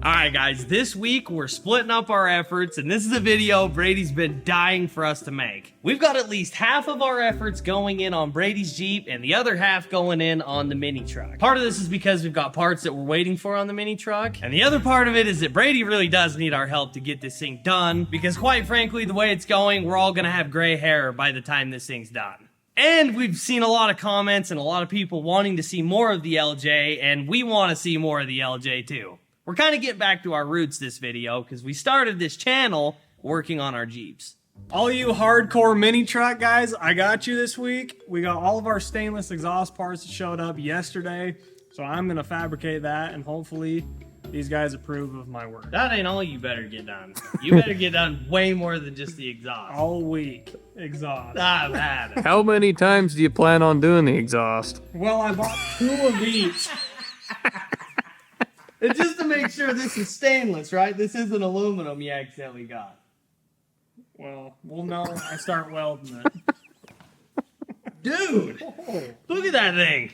Alright guys, this week we're splitting up our efforts, and this is a video Brady's been dying for us to make. We've got at least half of our efforts going in on Brady's Jeep and the other half going in on the mini truck. Part of this is because we've got parts that we're waiting for on the mini truck, and the other part of it is that Brady really does need our help to get this thing done, because quite frankly, the way it's going, we're all gonna have gray hair by the time this thing's done. And we've seen a lot of comments and a lot of people wanting to see more of the LJ, and we want to see more of the LJ too. We're kind of getting back to our roots this video because we started this channel working on our Jeeps. All you hardcore mini truck guys, I got you this week. We got all of our stainless exhaust parts that showed up yesterday, so I'm gonna fabricate that and hopefully these guys approve of my work. That ain't all you better get done. You better get done way more than just the exhaust. All week, exhaust. Ah, man. How many times do you plan on doing the exhaust? Well, I bought 2 of each. And just to make sure this is stainless, right? This isn't aluminum you accidentally got. Well, we'll know when I start welding it. Dude, look at that thing.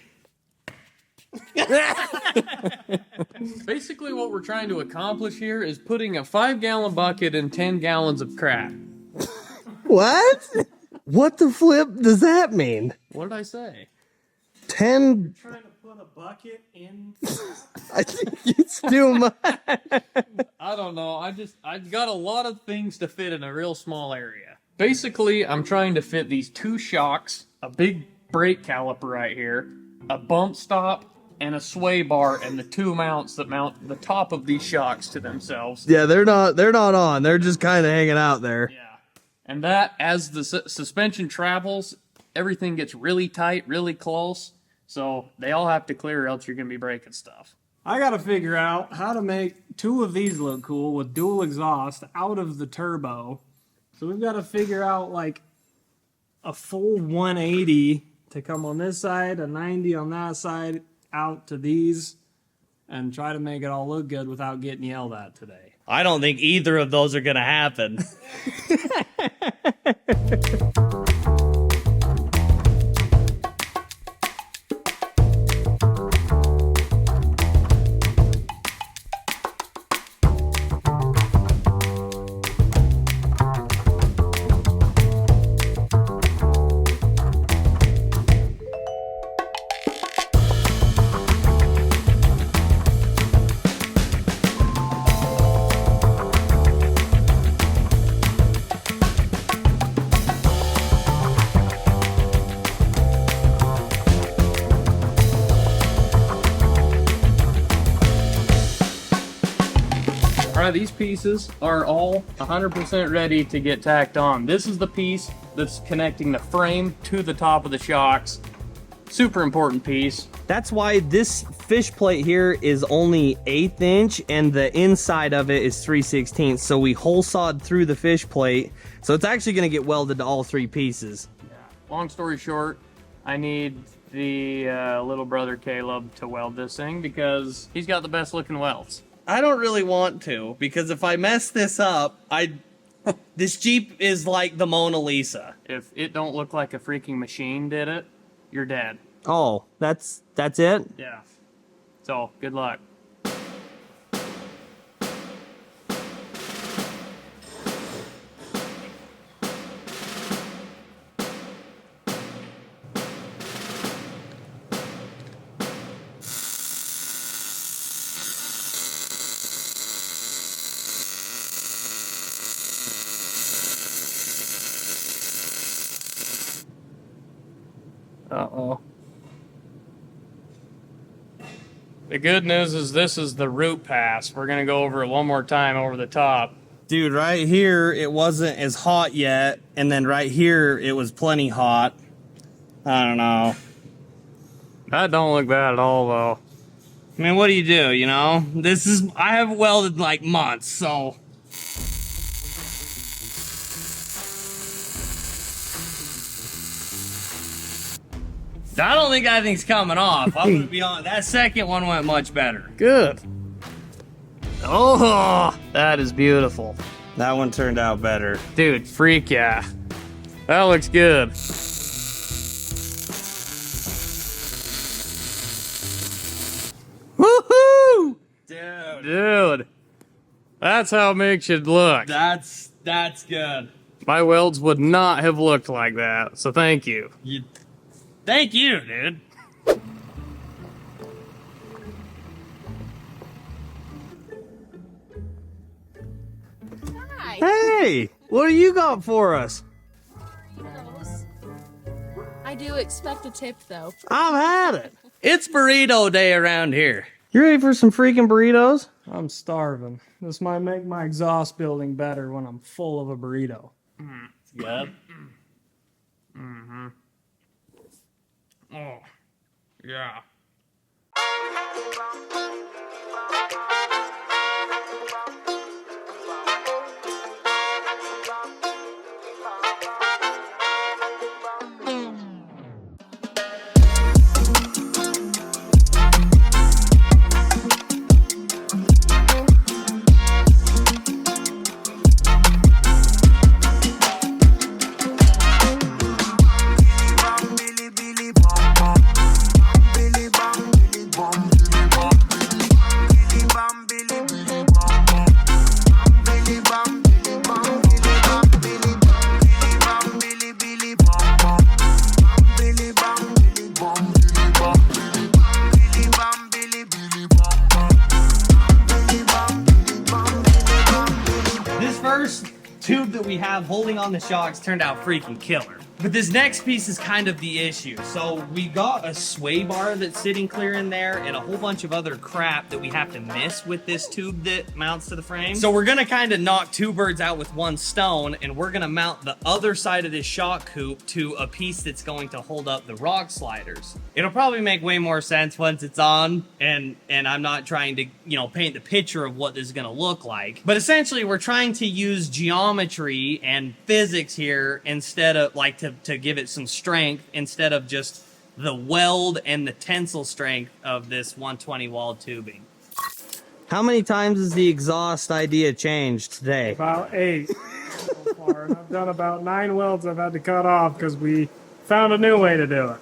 Basically what we're trying to accomplish here is putting a 5-gallon bucket in 10 gallons of crap. What? What the flip does that mean? What did I say? 10? Trying to put a bucket in. I think it's too much. I don't know. I've got a lot of things to fit in a real small area. Basically, I'm trying to fit these 2 shocks, a big brake caliper right here, a bump stop, and a sway bar, and the 2 mounts that mount the top of these shocks to themselves. Yeah, they're not on. They're just kind of hanging out there. Yeah. And that, as the suspension travels, everything gets really tight, really close. So they all have to clear or else you're going to be breaking stuff. I gotta figure out how to make 2 of these look cool with dual exhaust out of the turbo. So we've got to figure out like a full 180 to come on this side, a 90 on that side, out to these, and try to make it all look good without getting yelled at today. I don't think either of those are gonna happen. Alright, these pieces are all 100% ready to get tacked on. This is the piece that's connecting the frame to the top of the shocks. Super important piece. That's why this fish plate here is only 1/8 inch and the inside of it is 3/16. So we hole sawed through the fish plate. So it's actually going to get welded to all 3 pieces. Yeah. Long story short, I need the little brother Caleb to weld this thing because he's got the best looking welds. I don't really want to, because if I mess this up, this Jeep is like the Mona Lisa. If it don't look like a freaking machine did it, you're dead. Oh, that's it? Yeah. So, good luck. Uh-oh. The good news is this is the root pass. We're going to go over it one more time over the top. Dude, right here, it wasn't as hot yet, and then right here, it was plenty hot. I don't know. That don't look bad at all, though. I mean, what do, you know? I haven't welded like months, so... I don't think that thing's coming off. I'm gonna be honest. That second one went much better. Good. Oh, that is beautiful. That one turned out better. Dude, freak yeah. That looks good. Woohoo! Dude, That's how Mick should look. That's good. My welds would not have looked like that, so thank you. Thank you, dude. Hi. Hey, what do you got for us? Burritos. I do expect a tip, though. I've had it. It's burrito day around here. You ready for some freaking burritos? I'm starving. This might make my exhaust building better when I'm full of a burrito. Yep. Oh, yeah. Tube that we have holding on the shocks turned out freaking killer. But this next piece is kind of the issue. So we got a sway bar that's sitting clear in there and a whole bunch of other crap that we have to miss with this tube that mounts to the frame. So we're gonna kind of knock two birds out with one stone, and we're gonna mount the other side of this shock coop to a piece that's going to hold up the rock sliders. It'll probably make way more sense once it's on, and I'm not trying to, you know, paint the picture of what this is gonna look like. But essentially we're trying to use geometry and physics here instead of like to give it some strength instead of just the weld and the tensile strength of this 120 wall tubing. How many times has the exhaust idea changed today? About 8 so far, and I've done about 9 welds I've had to cut off because we found a new way to do it.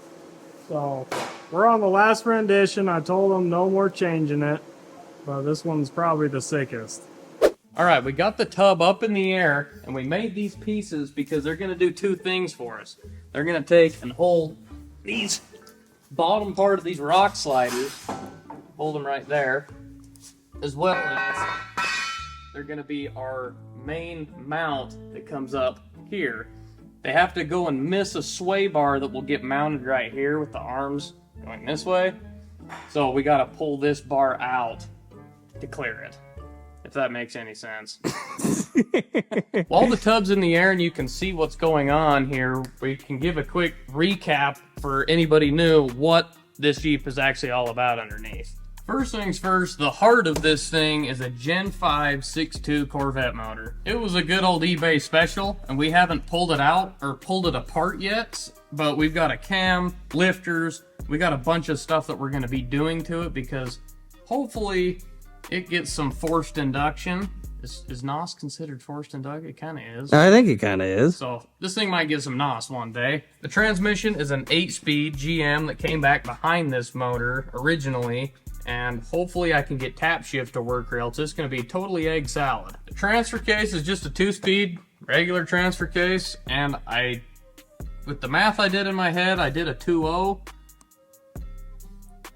So we're on the last rendition. I told them no more changing it, but this one's probably the sickest. All right, we got the tub up in the air, and we made these pieces because they're going to do two things for us. They're going to take and hold these bottom part of these rock sliders, hold them right there, as well as they're going to be our main mount that comes up here. They have to go and miss a sway bar that will get mounted right here with the arms going this way. So we got to pull this bar out to clear it. If that makes any sense. While the tub's in the air and you can see what's going on here, we can give a quick recap for anybody new what this Jeep is actually all about underneath. First things first, the heart of this thing is a Gen 5 6.2 Corvette motor. It was a good old eBay special, and we haven't pulled it out or pulled it apart yet, but we've got a cam, lifters, we got a bunch of stuff that we're going to be doing to it because hopefully it gets some forced induction. Is NOS considered forced induction? It kind of is. I think it kind of is. So this thing might get some NOS one day. The transmission is an 8-speed GM that came back behind this motor originally, and hopefully I can get tap shift to work or else it's going to be totally egg salad. The transfer case is just a 2-speed regular transfer case, and with the math I did in my head, I did a 2.0.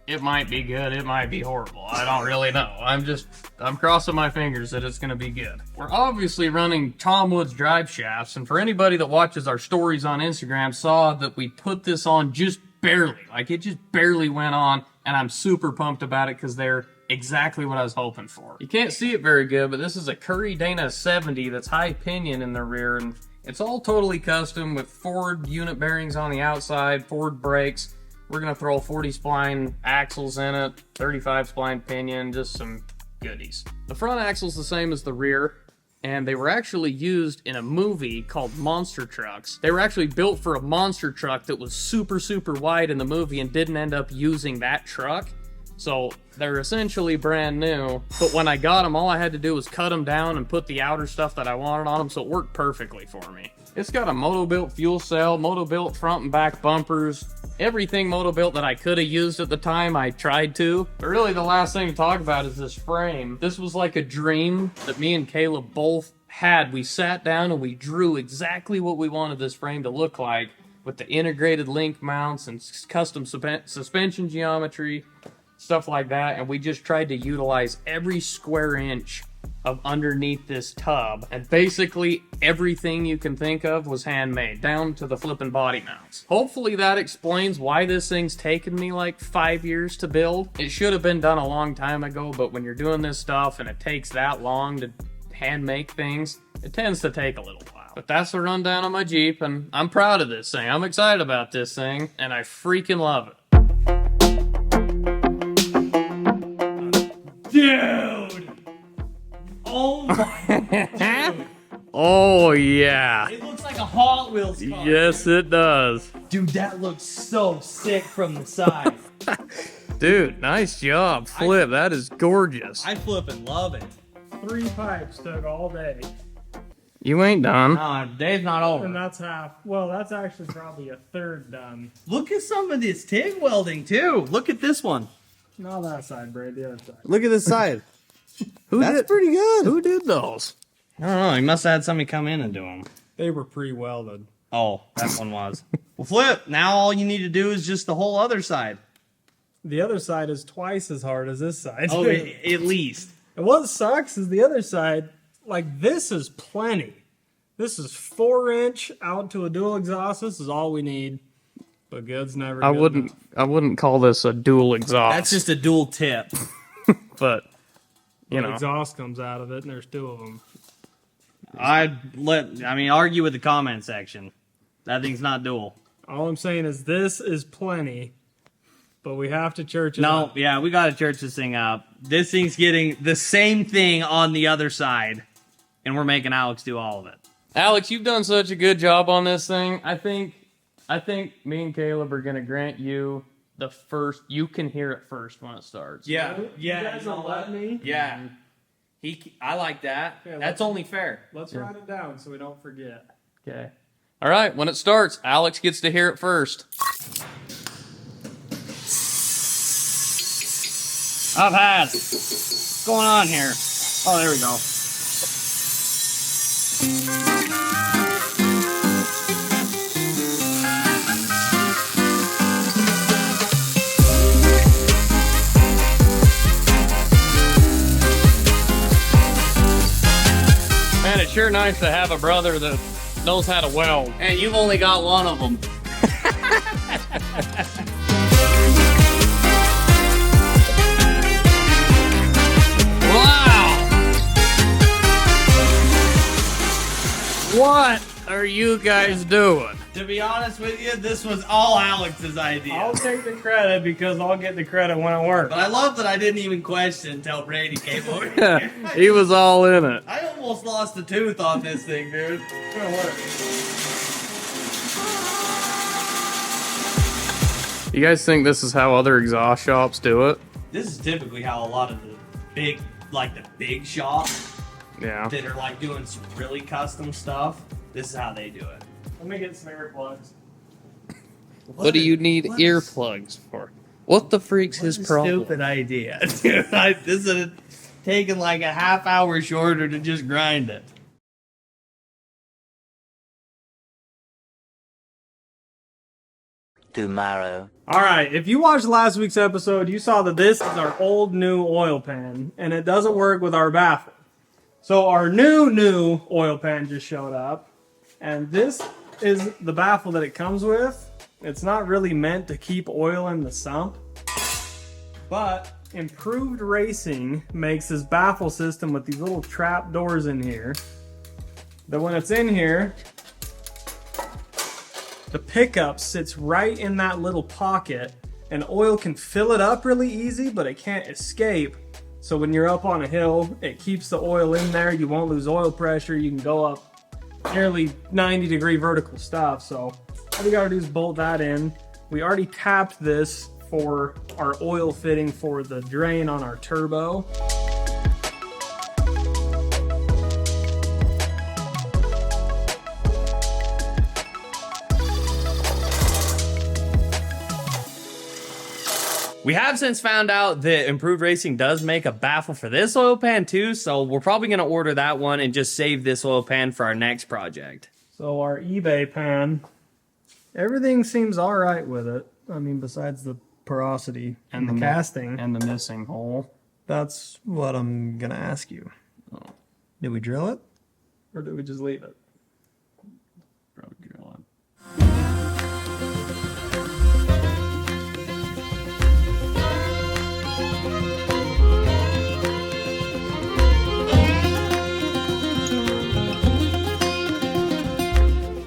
It might be good, it might be horrible. I don't really know. I'm crossing my fingers that it's gonna be good. We're obviously running Tom Woods drive shafts, and for anybody that watches our stories on Instagram saw that we put this on just barely. Like, it just barely went on, and I'm super pumped about it because they're exactly what I was hoping for. You can't see it very good, but this is a Curry Dana 70 that's high pinion in the rear, and it's all totally custom with Ford unit bearings on the outside, Ford brakes. We're going to throw 40 spline axles in it, 35 spline pinion, just some goodies. The front axle's the same as the rear, and they were actually used in a movie called Monster Trucks. They were actually built for a monster truck that was super, super wide in the movie and didn't end up using that truck. So they're essentially brand new, but when I got them, all I had to do was cut them down and put the outer stuff that I wanted on them, so it worked perfectly for me. It's got a Moto-Built fuel cell, Moto-Built front and back bumpers, everything Moto-Built that I could have used at the time, I tried to. But really the last thing to talk about is this frame. This was like a dream that me and Caleb both had. We sat down and we drew exactly what we wanted this frame to look like, with the integrated link mounts and custom suspension geometry, stuff like that, and we just tried to utilize every square inch of underneath this tub, and basically everything you can think of was handmade, down to the flipping body mounts. Hopefully that explains why this thing's taken me like 5 years to build. It should have been done a long time ago, but when you're doing this stuff and it takes that long to hand make things, it tends to take a little while. But that's the rundown on my Jeep, and I'm proud of this thing. I'm excited about this thing, and I freaking love it. Dude! Oh my god. Oh yeah. It looks like a Hot Wheels car. Yes, it does. Dude, that looks so sick from the side. Dude, nice job, Flip. That is gorgeous. I flippin' love it. 3 pipes took all day. You ain't done. No, day's not And over. that's half. Well, that's actually probably a third done. Look at some of this TIG welding too. Look at this one. Not that side, Brady, the other side. Look at this side. That's did- pretty good. Who did those? I don't know. He must have had somebody come in and do them. They were pre-welded. Oh, that one was. Well, Flip, now all you need to do is just the whole other side. The other side is twice as hard as this side. Oh, at least. And what sucks is the other side, like this is plenty. This is 4-inch out to a dual exhaust. This is all we need. But good's never I good wouldn't. enough. I wouldn't call this a dual exhaust. That's just a dual tip. But you The know, exhaust comes out of it, and there's 2 of them. Argue with the comment section. That thing's not dual. All I'm saying is this is plenty, but we have to church it No, up. yeah, we gotta church this thing up. This thing's getting the same thing on the other side, and we're making Alex do all of it. Alex, you've done such a good job on this thing. I think me and Caleb are gonna grant you the first. You can hear it first when it starts. Yeah, You guys will let me? Yeah, I like that. Yeah, That's only fair. Let's write it down so we don't forget. Okay. All right. When it starts, Alex gets to hear it first. I've had it. What's going on here? Oh, there we go. Man, it's sure nice to have a brother that knows how to weld. And you've only got one of them. Wow! What are you guys doing? To be honest with you, this was all Alex's idea. I'll take the credit because I'll get the credit when it works. But I love that I didn't even question until Brady came over here. He was all in it. I almost lost a tooth on this thing, dude. It's gonna work. You guys think this is how other exhaust shops do it? This is typically how a lot of the big shops Yeah. that are like doing some really custom stuff, this is how they do it. Let me get some earplugs. What do you need earplugs for? What the freak's his problem? Stupid idea. Dude, this would have taken like a half hour shorter to just grind it. Tomorrow. All right, if you watched last week's episode, you saw that this is our old new oil pan, and it doesn't work with our baffle. So our new oil pan just showed up, and this is the baffle that it comes with. It's not really meant to keep oil in the sump, but improved racing makes this baffle system with these little trap doors in here, that when it's in here, the pickup sits right in that little pocket, and oil can fill it up really easy, but it can't escape. So when you're up on a hill, it keeps the oil in there. You won't lose oil pressure. You can go up nearly 90-degree vertical stuff. So all we gotta do is bolt that in. We already tapped this for our oil fitting for the drain on our turbo. We have since found out that Improved Racing does make a baffle for this oil pan too, so we're probably going to order that one and just save this oil pan for our next project. So our eBay pan, everything seems all right with it. I mean, besides the porosity and the casting. And the missing hole. That's what I'm going to ask you. Did we drill it? Or did we just leave it? Probably drill it.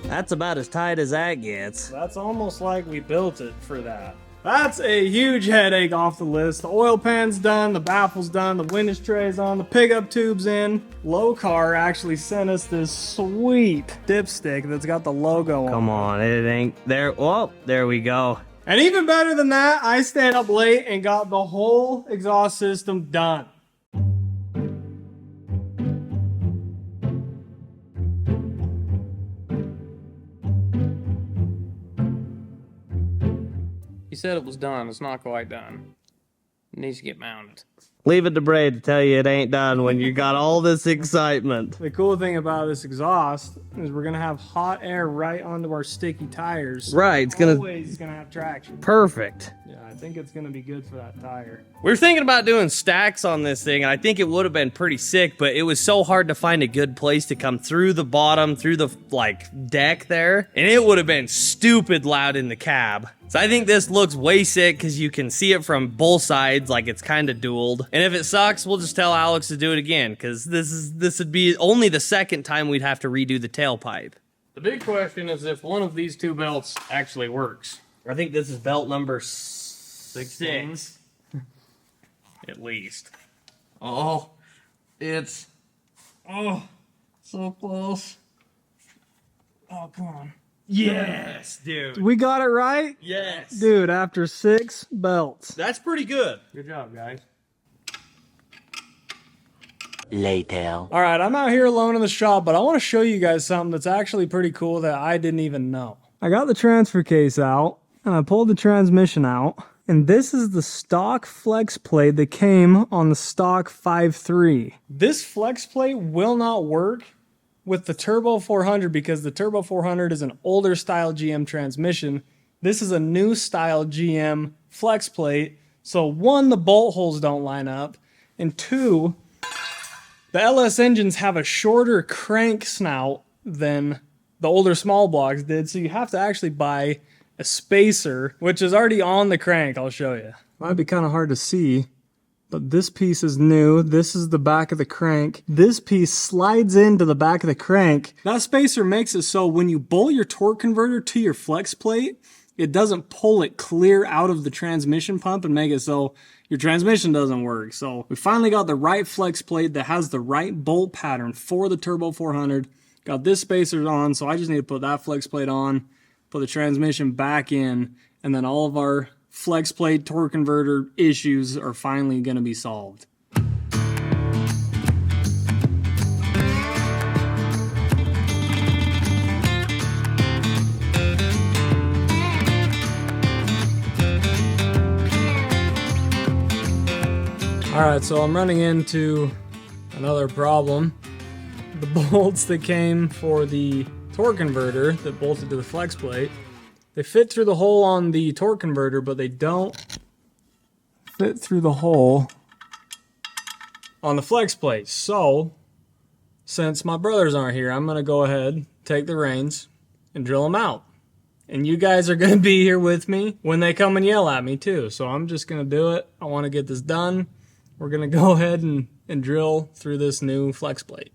That's about as tight as that gets. That's almost like we built it for that. That's a huge headache off the list. The oil pan's done, the baffle's done, the window tray's on, the pickup tube's in. Low Car actually sent us this sweet dipstick that's got the logo on. Come on, it ain't there. Well, there we go. And even better than that, I stayed up late and got the whole exhaust system done. He said it was done. It's not quite done. It needs to get mounted. Leave it to Brady to tell you it ain't done when you got all this excitement. The cool thing about this exhaust is we're gonna have hot air right onto our sticky tires. Right, it's gonna Always gonna have traction. perfect. Yeah, I think it's gonna be good for that tire. We were thinking about doing stacks on this thing, and I think it would have been pretty sick, but it was so hard to find a good place to come through the bottom, through the, like, deck there, and it would have been stupid loud in the cab. So I think this looks way sick because you can see it from both sides, like it's kind of dualed. And if it sucks, we'll just tell Alex to do it again, because this would be only the second time we'd have to redo the tailpipe. The big question is if one of these two belts actually works. I think this is belt number 6. At least. Oh, it's... Oh, so close. Oh, come on. Yes, dude. We got it right? Yes. Dude, after 6 belts. That's pretty good. Good job, guys. Later. All right, I'm out here alone in the shop, but I want to show you guys something that's actually pretty cool that I didn't even know. I got the transfer case out, and I pulled the transmission out, and this is the stock flex plate that came on the stock 5.3. This flex plate will not work with the Turbo 400 because the Turbo 400 is an older style GM transmission. This is a new style GM flex plate. So 1, the bolt holes don't line up, and 2, the LS engines have a shorter crank snout than the older small blocks did, so you have to actually buy a spacer, which is already on the crank. I'll show you. Might be kind of hard to see, but this piece is new. This is the back of the crank. This piece slides into the back of the crank. That spacer makes it so when you bolt your torque converter to your flex plate, it doesn't pull it clear out of the transmission pump and make it so your transmission doesn't work. So we finally got the right flex plate that has the right bolt pattern for the Turbo 400. Got this spacer on, so I just need to put that flex plate on, put the transmission back in, and then all of our flex plate torque converter issues are finally going to be solved. Alright, so I'm running into another problem. The bolts that came for the torque converter that bolted to the flex plate, they fit through the hole on the torque converter, but they don't fit through the hole on the flex plate. So, since my brothers aren't here, I'm going to go ahead, take the reins, and drill them out. And you guys are going to be here with me when they come and yell at me too. So I'm just going to do it. I want to get this done. We're going to go ahead and drill through this new flex plate.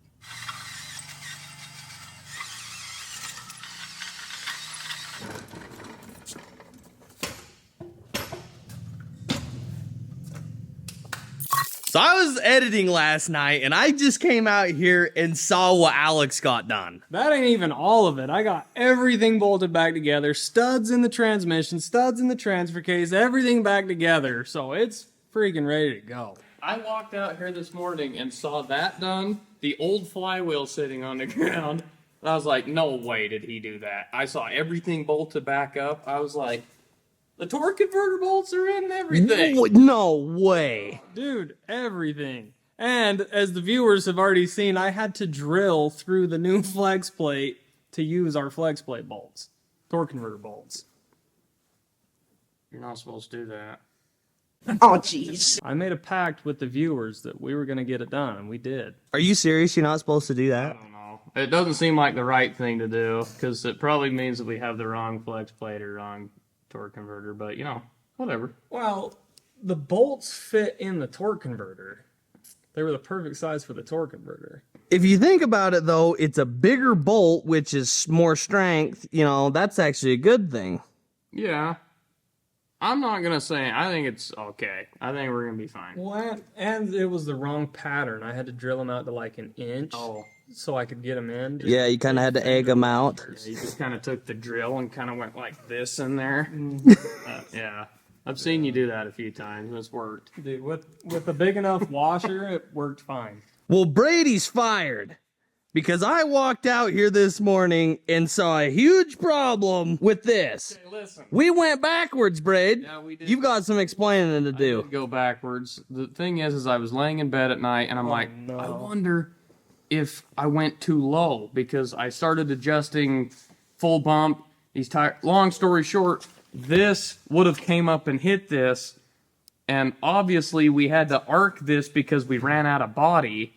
So So I was editing last night and I just came out here and saw what Alex got done. That ain't even all of it. I got everything bolted back together. Studs in the transmission, studs in the transfer case, everything back together. So it's freaking ready to go. I walked out here this morning and saw that done, the old flywheel sitting on the ground. And I was like, no way did he do that. I saw everything bolted back up. I was like, the torque converter bolts are in and everything. No way. Dude, everything. And as the viewers have already seen, I had to drill through the new flex plate to use our flex plate bolts. Torque converter bolts. You're not supposed to do that. Oh, jeez. I made a pact with the viewers that we were going to get it done, and we did. Are you serious? You're not supposed to do I that? don't know. It doesn't seem like the right thing to do, because it probably means that we have the wrong flex plate or wrong torque converter, but you know, whatever. Well, the bolts fit in the torque converter. They were the perfect size for the torque converter. If you think about it though, it's a bigger bolt, which is more strength. You know, that's actually a good thing. Yeah. I'm not gonna say, I think it's okay. I think we're gonna be fine. Well, and it was the wrong pattern. I had to drill them out to like an inch so I could get them in. Yeah, you kind of had to egg them out. Yeah, you just kind of took the drill and kind of went like this in there. Yeah. I've seen you do that a few times. It's worked. Dude, with a big enough washer, it worked fine. Well, Brady's fired because I walked out here this morning and saw a huge problem with this. Hey, listen. We went backwards, Brad. Yeah, we did. You've got some explaining to do. Go backwards. The thing is I was laying in bed at night and I'm like, no. I wonder if I went too low because I started adjusting full bump. These tires. Long story short, this would have came up and hit this, and obviously we had to arc this because we ran out of body.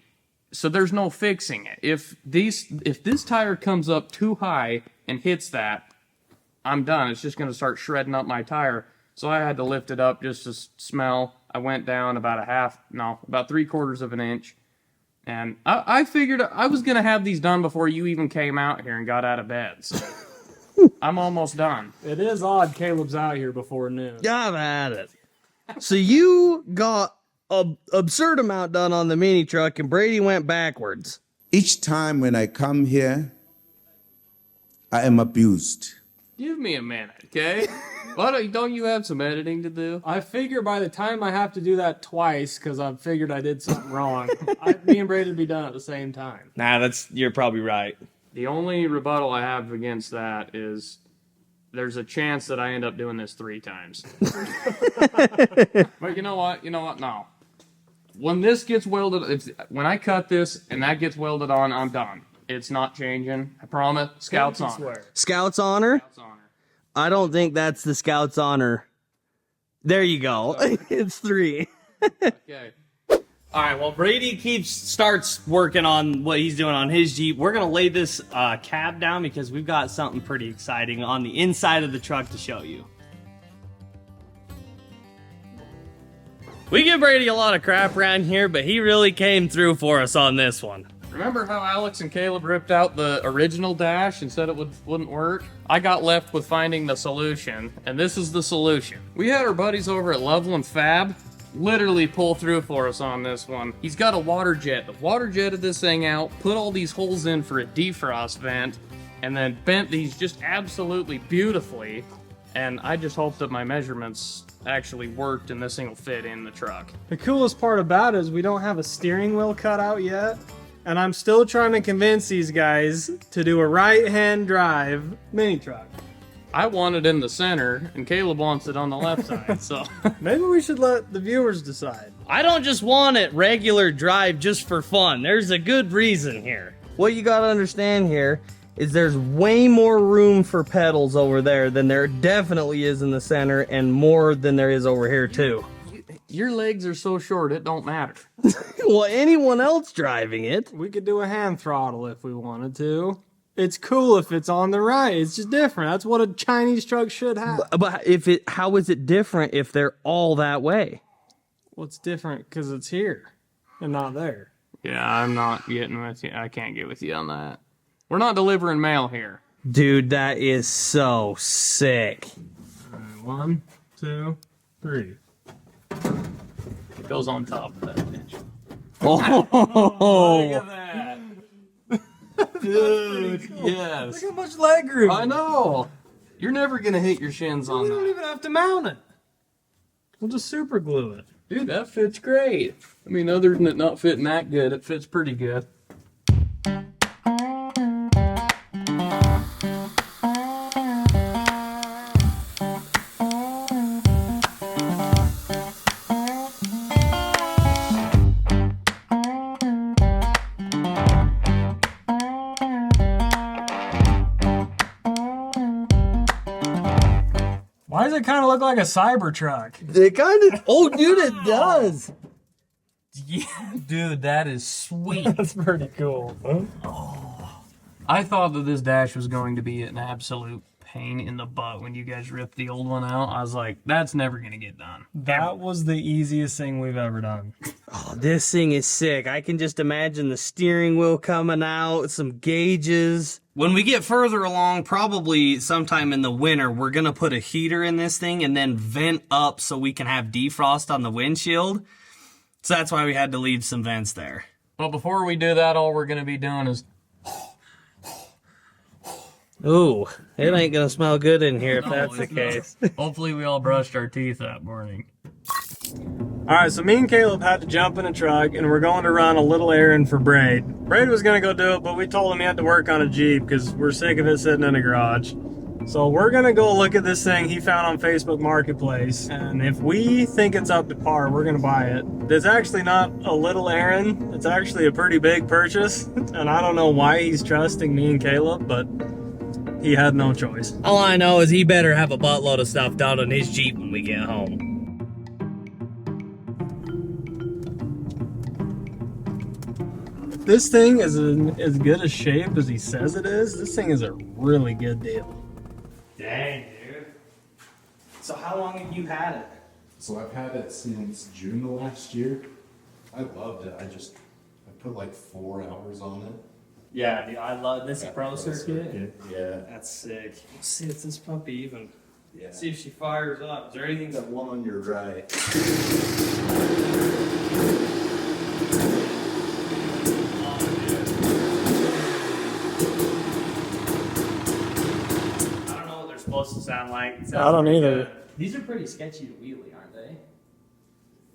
So there's no fixing it. If this tire comes up too high and hits that, I'm done. It's just going to start shredding up my tire. So I had to lift it up just to smell. I went down about about 3/4 of an inch. And I figured I was going to have these done before you even came out here and got out of bed. So I'm almost done. It is odd Caleb's out here before noon. I've had it. So you got an absurd amount done on the mini truck and Brady went backwards. Each time when I come here, I am abused. Give me a minute, okay? Don't you have some editing to do? I figure by the time I have to do that twice, because I figured I did something wrong, me and Brady would be done at the same time. Nah, you're probably right. The only rebuttal I have against that is there's a chance that I end up doing this 3 times. But you know what? No. When this gets welded, when I cut this and that gets welded on, I'm done. It's not changing. I promise. Scout's honor. Scout's honor? Scout's honor. I don't think that's the Scout's honor. There you go. It's 3. Okay. All right, well, Brady starts working on what he's doing on his Jeep. We're going to lay this cab down because we've got something pretty exciting on the inside of the truck to show you. We give Brady a lot of crap around here, but he really came through for us on this one. Remember how Alex and Caleb ripped out the original dash and said it wouldn't work? I got left with finding the solution, and this is the solution. We had our buddies over at Loveland Fab literally pull through for us on this one. He's got a water jet. The water jetted this thing out, put all these holes in for a defrost vent, and then bent these just absolutely beautifully. And I just hope that my measurements actually worked and this thing will fit in the truck. The coolest part about it is we don't have a steering wheel cut out yet, and I'm still trying to convince these guys to do a right-hand drive mini truck. I want it in the center, and Caleb wants it on the left side, so... Maybe we should let the viewers decide. I don't just want it regular drive just for fun. There's a good reason here. What you gotta understand here is there's way more room for pedals over there than there definitely is in the center, and more than there is over here too. Your legs are so short, it don't matter. Well, anyone else driving it. We could do a hand throttle if we wanted to. It's cool if it's on the right. It's just different. That's what a Chinese truck should have. But how is it different if they're all that way? Well, it's different because it's here and not there. Yeah, I'm not getting with you. I can't get with you on that. We're not delivering mail here. Dude, that is so sick. All right, 1, 2, 3. It goes on top of that bench. Oh, Look at that. Dude, yes. Look how much leg room. I know. You're never going to hit your shins on We don't that. even have to mount it. We'll just super glue it. Dude, that fits great. I mean, other than it not fitting that good, it fits pretty good. Why does it kind of look like a Cybertruck? it kind of. Oh, dude, it does. Yeah, dude, that is sweet. That's pretty cool. I thought that this dash was going to be an absolute pain in the butt when you guys ripped the old one out. I was like, that's never going to get done. That was the easiest thing we've ever done. Oh, this thing is sick. I can just imagine the steering wheel coming out, some gauges. When we get further along, probably sometime in the winter, we're going to put a heater in this thing and then vent up so we can have defrost on the windshield. So that's why we had to leave some vents there. But before we do that, all we're going to be doing is... Ooh, it ain't going to smell good in here if that's the case. Hopefully we all brushed our teeth that morning. All right, so me and Caleb had to jump in a truck, and we're going to run a little errand for Brady. Brady was going to go do it, but we told him he had to work on a Jeep because we're sick of it sitting in a garage. So we're going to go look at this thing he found on Facebook Marketplace, and if we think it's up to par, we're going to buy it. It's actually not a little errand. It's actually a pretty big purchase, and I don't know why he's trusting me and Caleb, but he had no choice. All I know is he better have a buttload of stuff done on his Jeep when we get home. This thing is in as good a shape as he says it is. This thing is a really good deal. Dang, dude. So how long have you had it? So I've had it since June of last year. I loved it. I put like 4 hours on it. Yeah, dude, I love this pro circuit. Yeah. That's sick. Let's see if this puppy even. Yeah. See if she fires up. Is there anything That one on your right. I don't know what they're supposed to sound like. It sounds I don't pretty either. good. These are pretty sketchy to wheelie, aren't they?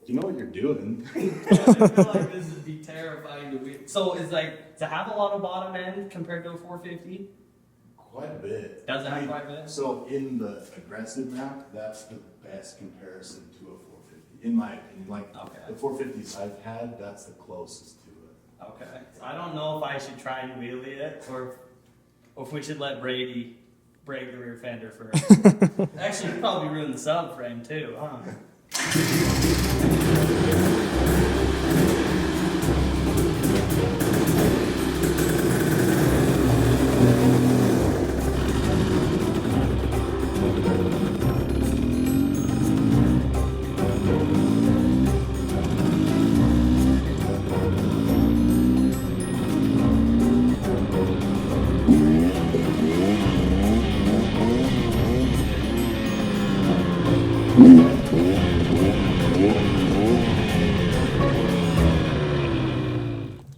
You know what you're doing. I feel like this would be terrifying to wheel. So it's like to have a lot of bottom end compared to a 450. Quite a bit. Does it have quite a bit? So in the aggressive map, that's the best comparison to a 450, in my opinion. Like Okay. the 450s I've had, that's the closest to it. Okay. I don't know if I should try and wheelie it or if we should let Brady break the rear fender first. Actually, it'd probably ruin the subframe too, huh?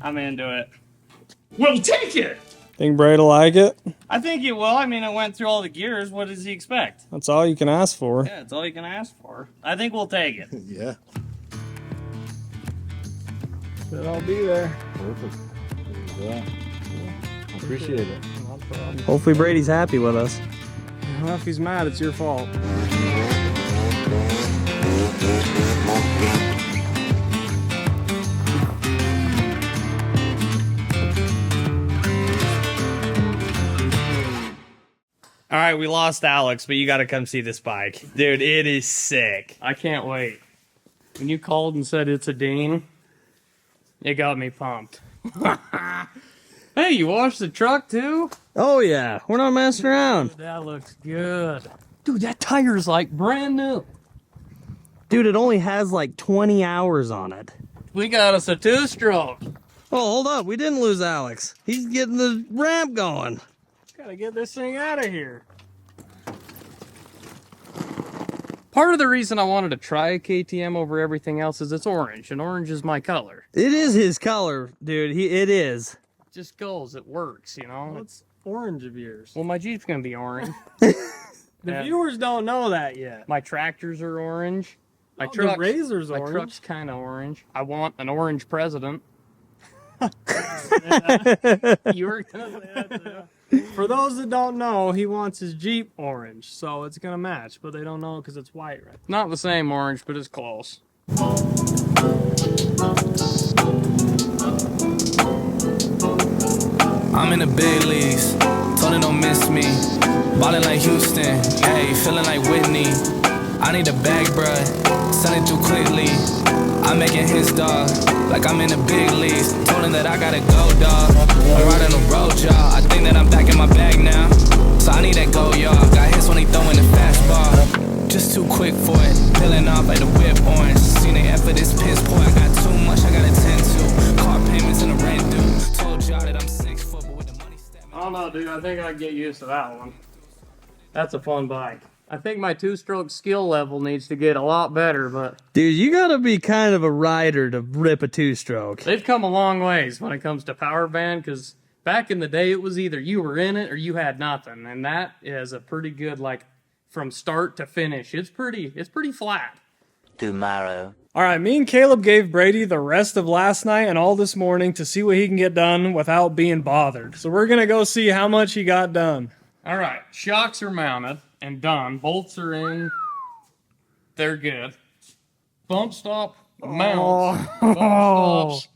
I'm into it. We'll take it! Think Brady will like it? I think it will. I mean, it went through all the gears. What does he expect? That's all you can ask for. Yeah, it's all you can ask for. I think we'll take it. Yeah. It'll all be there. Perfect. Yeah. Appreciate it. No problem. Hopefully Brady's happy with us. Well, if he's mad, it's your fault. All right, we lost Alex, but you got to come see this bike. Dude, it is sick. I can't wait. When you called and said it's a Dean, it got me pumped. Hey, you washed the truck too? Oh yeah, we're not messing around. That looks good. Dude, that tire's like brand new. Dude, it only has like 20 hours on it. We got us a 2-stroke. Oh, hold up, we didn't lose Alex. He's getting the ramp going. Gotta get this thing out of here. Part of the reason I wanted to try a KTM over everything else is it's orange, and orange is my color. It is his color, dude. It is. It just goes, it works, you know? What's orange of yours? Well, my Jeep's gonna be orange. The viewers don't know that yet. My tractors are orange. My The truck's, Razor's my orange. truck's kind of orange. I want an orange president. You were gonna say that too. For those that don't know, he wants his Jeep orange, so it's gonna match, but they don't know because it's white, right? Not the same orange, but it's close. I'm in the big leagues, Tony don't miss me. Ballin' like Houston, hey, feeling like Whitney. I need a bag, bruh, send it through quickly. I'm making hits, dog, like I'm in the big leagues. Told him that I gotta go, dog. I'm riding the road, y'all. I think that I'm back in my bag now. So I need that go, y'all. Got hits when he throwing the fastball. Just too quick for it, peeling off like the whip orange. Seen the F of this piss poor, I got too much I gotta tend to. Car payments and the rent due. Told y'all that I'm 6 foot, but with the money statement. I don't know, dude. I think I'd get used to that one. That's a fun bike. I think my two-stroke skill level needs to get a lot better, but Dude, you gotta be kind of a rider to rip a two-stroke. they've come a long ways when it comes to power band, because back in the day, it was either you were in it or you had nothing, and that is a pretty good, like, from start to finish. It's pretty flat. Tomorrow. All right, me and Caleb gave Brady the rest of last night and all this morning to see what he can get done without being bothered. So we're gonna go see how much he got done. All right, shocks are mounted and done. Bolts are in. They're good. Bump stop mounts. Bump stops.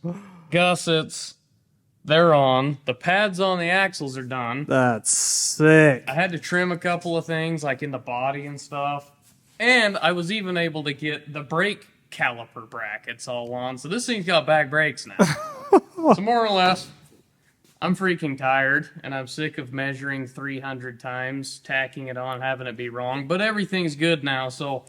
Gussets. They're on. The pads on the axles are done. That's sick. I had to trim a couple of things, like in the body and stuff. And I was even able to get the brake caliper brackets all on. So this thing's got back brakes now. So more or less, I'm freaking tired, and I'm sick of measuring 300 times, tacking it on, having it be wrong. But everything's good now, so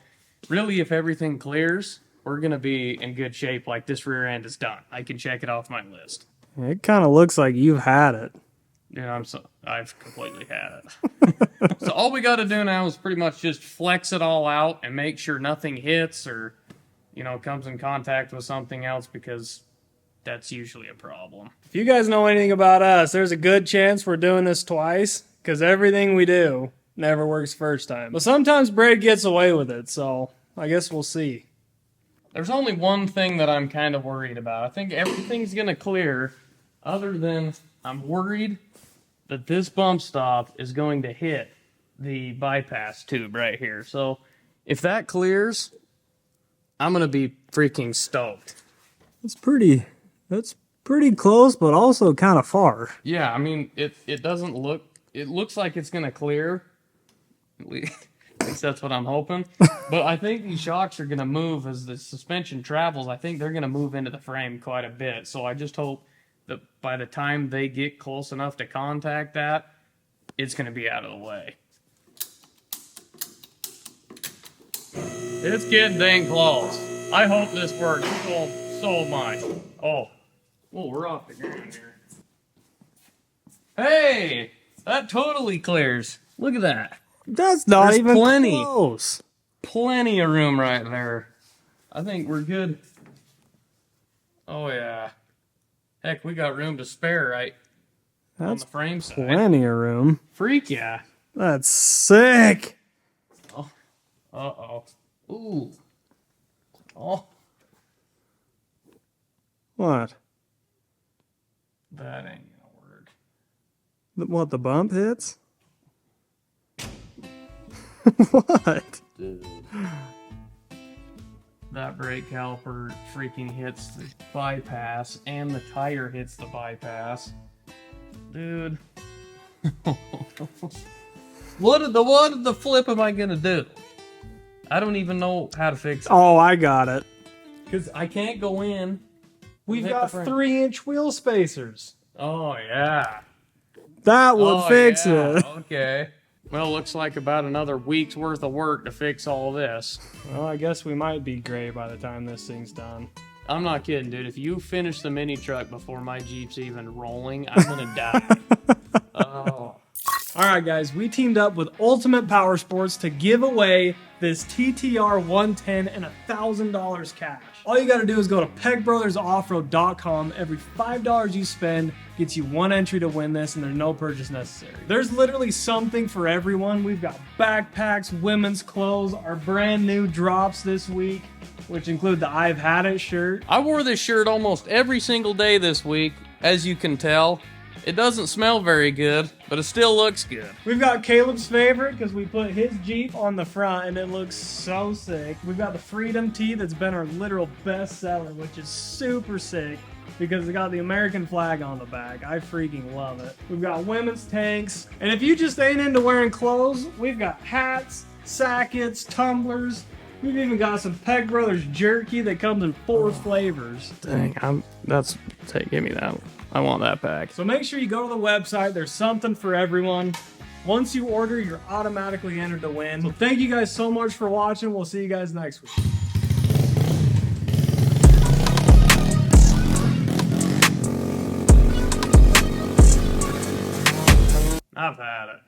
really, if everything clears, we're going to be in good shape. Like, this rear end is done. I can check it off my list. It kind of looks like you've had it. Yeah, I've completely had it. So all we got to do now is pretty much just flex it all out and make sure nothing hits or, comes in contact with something else, because that's usually a problem. If you guys know anything about us, there's a good chance we're doing this twice, because everything we do never works first time. But sometimes Brady gets away with it, so I guess we'll see. There's only one thing that I'm kind of worried about. I think everything's going to clear, other than I'm worried that this bump stop is going to hit the bypass tube right here. So if that clears, I'm going to be freaking stoked. That's pretty close, but also kind of far. Yeah, I mean, it doesn't look... It looks like it's going to clear. At least that's what I'm hoping. But I think these shocks are going to move as the suspension travels. I think they're going to move into the frame quite a bit. So I just hope that by the time they get close enough to contact that, it's going to be out of the way. It's getting dang close. I hope this works so much. Oh, we're off the ground here. Hey, that totally clears. Look at that. That's not There's even plenty. close. Plenty of room right there. I think we're good. Oh, yeah. Heck, we got room to spare right on That's the frame side. plenty of room. Freak, yeah. That's sick. Oh, uh-oh. Ooh. Oh, What? that ain't gonna work. What, the bump hits? What? That brake caliper freaking hits the bypass, and the tire hits the bypass. Dude. What the flip am I gonna do? I don't even know how to fix it. Oh, I got it. Because I can't go in. We've Hit got the frame. 3-inch wheel spacers. Oh, yeah. That would fix yeah. it. Okay. Well, looks like about another week's worth of work to fix all this. Well, I guess we might be gray by the time this thing's done. I'm not kidding, dude. If you finish the mini truck before my Jeep's even rolling, I'm gonna die. Oh. All right, guys, we teamed up with Ultimate Power Sports to give away this TTR 110 and $1,000 cash. All you got to do is go to pegbrothers.offroad.com. Every $5 you spend gets you one entry to win this, and there's no purchase necessary. There's literally something for everyone. We've got backpacks, women's clothes, our brand new drops this week, which include the I've Had It shirt. I wore this shirt almost every single day this week, as you can tell. It doesn't smell very good, but it still looks good. We've got Caleb's favorite because we put his Jeep on the front and it looks so sick. We've got the Freedom tee that's been our literal best seller, which is super sick because it got the American flag on the back. I freaking love it. We've got women's tanks. And if you just ain't into wearing clothes, we've got hats, sackets, tumblers. We've even got some Peg Brothers jerky that comes in 4 flavors. Dang, give me that. I want that back. So make sure you go to the website. There's something for everyone. Once you order, you're automatically entered to win. So thank you guys so much for watching. We'll see you guys next week. I've had it.